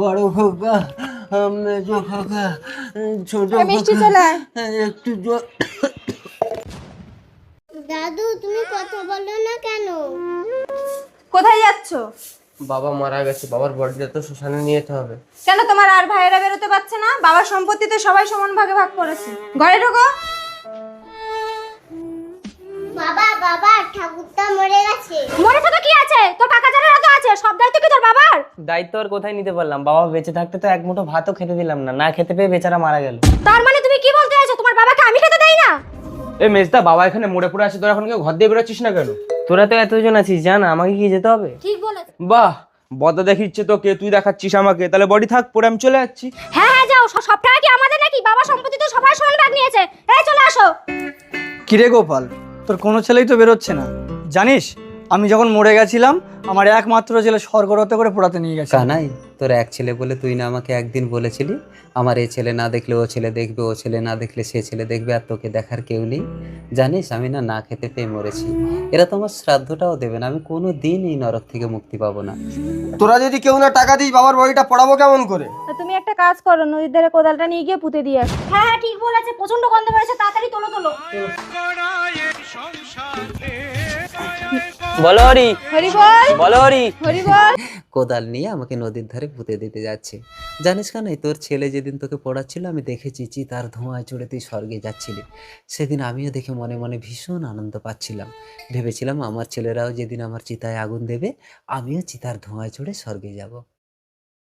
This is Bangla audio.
বড় খোকা, মেজো খোকা, ছোট মিষ্টি খোকা, চলে আয়। একটু জল। দাদু তুমি কথা বলো না কেন? কোথায় যাচ্ছ? বাবা মারা গেছে, বাবার বডিটা তো শ্মশানে নিয়ে যেতে হবে। কেন তোমার আর ভাইয়েরা বেরোতে পারছে না? বাবার সম্পত্তিতে সবাই সমান ভাগে ভাগ করেছে। ঘরে ঢোকো। বাবা বাবা ঠাকুরটা মরে গেছে। মরেছে তো কি আছে? তোর কাকা জানেরা তো আছে, সব দায়িত্ব কি তোর বাবার? দায়িত্ব আর কোথায় নিতে পারলাম? বাবা বেঁচে থাকতে তো এক মুঠো ভাতও খেতে দিলাম না, না খেতে পেয়ে বেচারা মারা গেল। তার মানে তুমি কি বলতে চাইছো তোমার বাবাকে আমি খেতে দেই না? এই মেজদা, বাবা এখানে মরে পড়ে আছে, তোরা এখন কেউ ঘর দিয়ে বেরোচ্ছিস না কেন? তোরা তো এতজন আছিস, জান আমাকে কি যেতে হবে? ঠিক বলেছ। বাহ, বদা দেখিচ্ছে তো কে, তুই দেখাচ্ছিস আমাকে, তাহলে বডি থাক, পরে আমি চলে যাচ্ছি। হ্যাঁ হ্যাঁ যাও, সব টাকা কি আমাদের নাকি? বাবা সম্পত্তি তো সবাই সমান ভাগ নিয়েছে। এই চলে আসো। কিরে গোপাল, তোর কোনো ছেলেই তো বেরোচ্ছে না। জানিস আমি যখন মরে গেছিলাম আমার একমাত্র ছেলে স্বর্গরত করে পোড়াতে নিয়ে গেছে। কানাই, তোর এক ছেলে বলে তুই না আমাকে একদিন বলেছিলি আমার এই ছেলে না দেখলে ও ছেলে দেখবে, ও ছেলে না দেখলে সে ছেলে দেখবে, আর তোকে দেখার কেউ নেই। জানিস আমি না খেতে পেয়ে মরেছি। এরা তো আমার শ্রাদ্ধটাও দেবে না, আমি কোনো দিন এই নরক থেকে মুক্তি পাবো না। তোরা যদি কেউ না টাকা দিস, বাবার বডিটা পড়াবো কেমন করে? তুমি একটা কাজ করো, নদীর ধারে কোদালটা নিয়ে গিয়ে পুঁতে দিয়ে আসো। হ্যাঁ হ্যাঁ ঠিক বলেছে, প্রচন্ড গন্ধ বেরোচ্ছে, তাড়াতাড়ি তোলো তোলো। বলো হরি, হরি বল, বলো হরি। হরি বল। কোদাল নিয়ে আমাকে নদীর ধারে পুঁতে দিতে যাচ্ছে। জানিস কানাই, তোর ছেলে যেদিন তোকে পড়াচ্ছিল আমি দেখেছি চিতার ধোঁয়ায় চড়ে তুই স্বর্গে যাচ্ছিলি। সেদিন আমিও দেখে মনে মনে ভীষণ আনন্দ পাচ্ছিলাম। ভেবেছিলাম আমার ছেলেরাও যেদিন আমার চিতায় আগুন দেবে আমিও চিতার ধোঁয়ায় চড়ে স্বর্গে যাব।